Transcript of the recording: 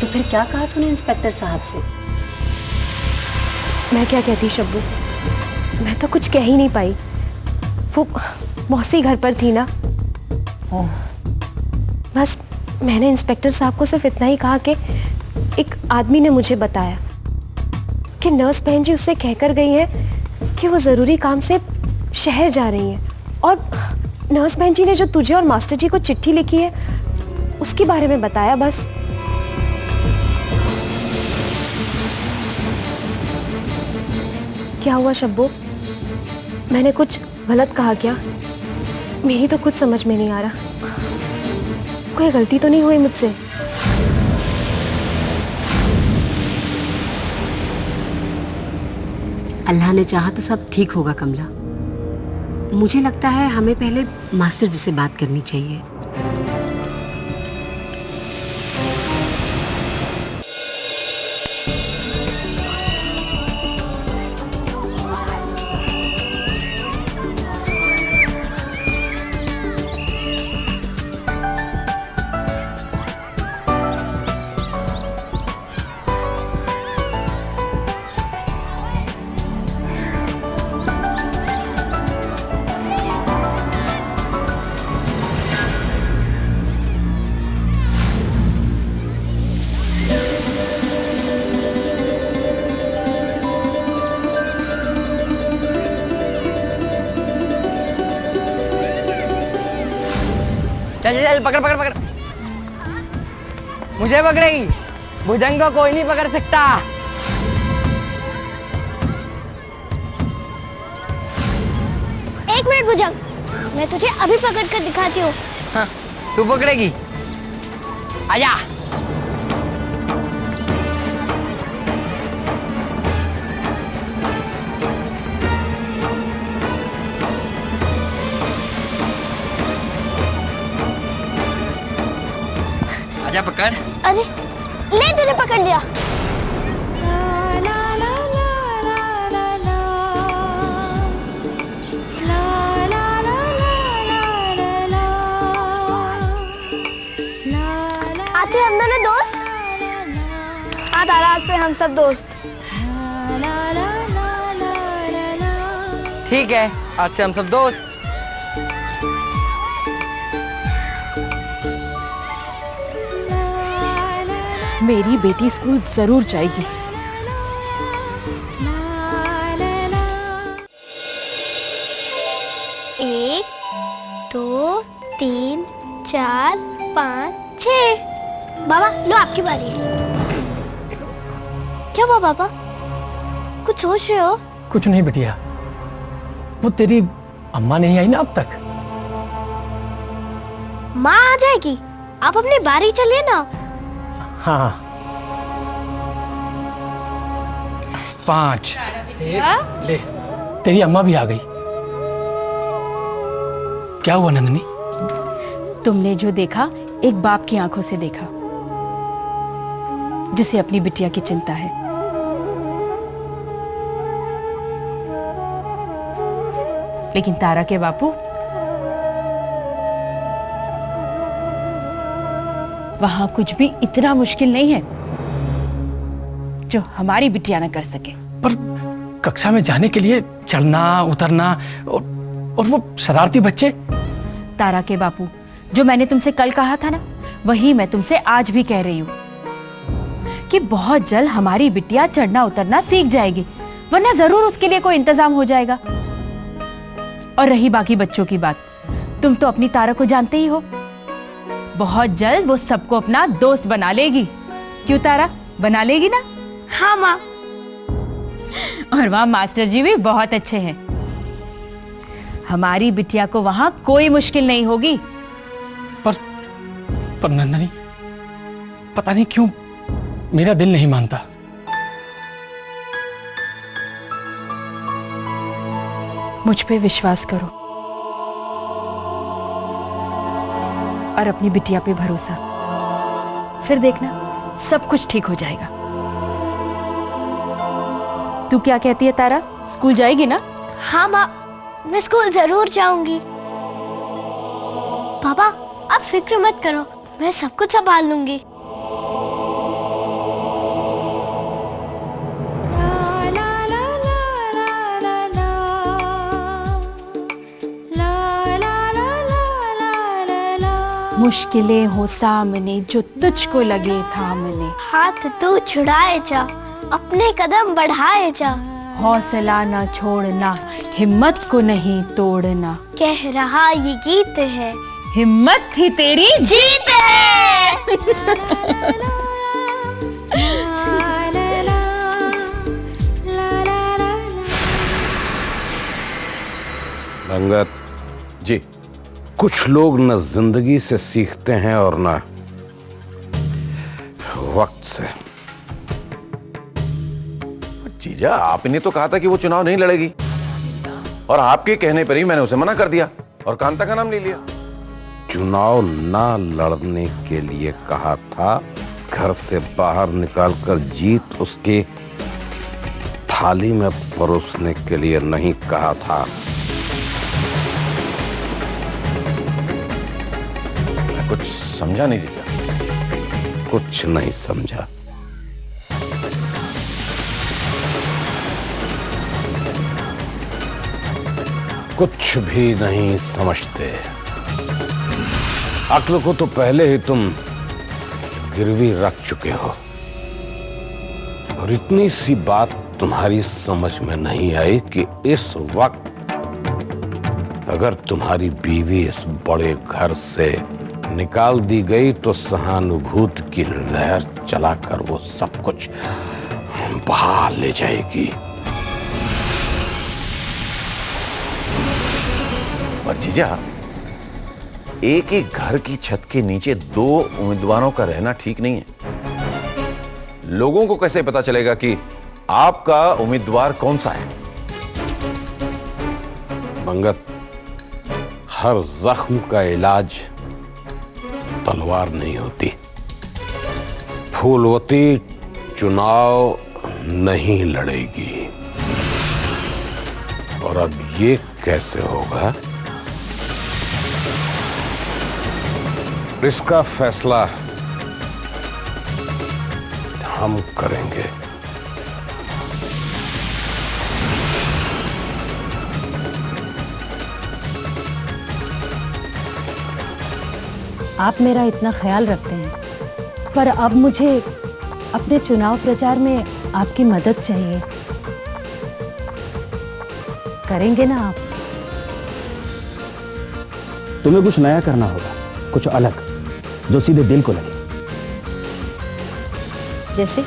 तो फिर क्या कहा तूने इंस्पेक्टर साहब से? मैं क्या कहती शब्बू, मैं तो कुछ कह ही नहीं पाई। वो मौसी घर पर थी ना। बस मैंने इंस्पेक्टर साहब को सिर्फ इतना ही कहा कि एक आदमी ने मुझे बताया कि नर्स बहन जी उससे कहकर गई है कि वो जरूरी काम से शहर जा रही हैं, और नर्स बहन जी ने जो तुझे और मास्टर जी को चिट्ठी लिखी है उसके बारे में बताया बस। क्या हुआ शब्बू, मैंने कुछ गलत कहा क्या? मेरी तो कुछ समझ में नहीं आ रहा। कोई गलती तो नहीं हुई मुझसे? अल्लाह ने चाहा तो सब ठीक होगा कमला। मुझे लगता है हमें पहले मास्टर जी से बात करनी चाहिए। चल चल पकड़ पकड़ पकड़, मुझे पकड़ेगी, भुजंग को कोई नहीं पकड़ सकता। एक मिनट भुजंग, मैं तुझे अभी पकड़ कर दिखाती हूँ। हाँ, तू पकड़ेगी? आजा। आजा पकड़। अरे ले, तुझे पकड़ लिया। आते हम दोनों दोस्त। हाँ तारा, आज से हम सब दोस्त। ठीक है, आज से हम सब दोस्त। मेरी बेटी स्कूल जरूर जाएगी। एक, दो, तीन, चार, पाँच, छः। बाबा लो, आपकी बारी। क्या हुआ बाबा, कुछ सोच रहे हो? कुछ नहीं बिटिया, वो तेरी अम्मा नहीं आई ना अब तक। माँ आ जाएगी, आप अपनी बारी चलिए ना। हाँ 5 ले, तेरी अम्मा भी आ गई। क्या हुआ नंदनी? तुमने जो देखा एक बाप की आंखों से देखा, जिसे अपनी बिटिया की चिंता है। लेकिन तारा के बापू, वहां कुछ भी इतना मुश्किल नहीं है जो हमारी बिटिया न कर सके। पर कक्षा में जाने के लिए चढ़ना उतरना और वो शरारती बच्चे। तारा के बापू, जो मैंने तुमसे कल कहा था ना, वही मैं तुमसे आज भी कह रही हूँ कि बहुत जल्द हमारी बिटिया चढ़ना उतरना सीख जाएगी, वरना जरूर उसके लिए कोई इंतजाम हो जाएगा। और रही बाकी बच्चों की बात, तुम तो अपनी तारा को जानते ही हो, बहुत जल्द वो सबको अपना दोस्त बना लेगी। क्यों तारा, बना लेगी ना? हाँ माँ। और वहाँ मास्टर जी भी बहुत अच्छे हैं, हमारी बिटिया को वहाँ कोई मुश्किल नहीं होगी। पर नंदनी, पता नहीं क्यों मेरा दिल नहीं मानता। मुझ पे विश्वास करो और अपनी बिटिया पे भरोसा, फिर देखना सब कुछ ठीक हो जाएगा। तू क्या कहती है तारा, स्कूल जाएगी ना? हाँ माँ, मैं स्कूल जरूर जाऊंगी। पापा आप फिक्र मत करो, मैं सब कुछ संभाल लूंगी। मुश्किलें हो सामने जो तुझको लगे थामने, हाथ तू छुड़ाए जा, अपने कदम बढ़ाए जा, हौसला ना छोड़ना, हिम्मत को नहीं तोड़ना, कह रहा ये गीत है, हिम्मत ही तेरी जीत है। रंगत जी। कुछ लोग न जिंदगी से सीखते हैं और न वक्त से। जीजा, आपने तो कहा था कि वो चुनाव नहीं लड़ेगी और आपके कहने पर ही मैंने उसे मना कर दिया और कांता का नाम ले लिया। चुनाव ना लड़ने के लिए कहा था, घर से बाहर निकालकर जीत उसके थाली में परोसने के लिए नहीं कहा था। मैं कुछ समझा नहीं जीजा। कुछ नहीं समझा। कुछ भी नहीं समझते। अक्ल को तो पहले ही तुम गिरवी रख चुके हो और इतनी सी बात तुम्हारी समझ में नहीं आई कि इस वक्त अगर तुम्हारी बीवी इस बड़े घर से निकाल दी गई तो सहानुभूति की लहर चलाकर वो सब कुछ बहा ले जाएगी। पर जीजा, एक ही घर की छत के नीचे दो उम्मीदवारों का रहना ठीक नहीं है। लोगों को कैसे पता चलेगा कि आपका उम्मीदवार कौन सा है? मंगत, हर जख्म का इलाज तलवार नहीं होती। फूलवती चुनाव नहीं लड़ेगी। और अब ये कैसे होगा, इसका फैसला हम करेंगे। आप मेरा इतना ख्याल रखते हैं, पर अब मुझे अपने चुनाव प्रचार में आपकी मदद चाहिए। करेंगे ना आप? तुम्हें कुछ नया करना होगा, कुछ अलग, जो सीधे दिल को लगे। जैसे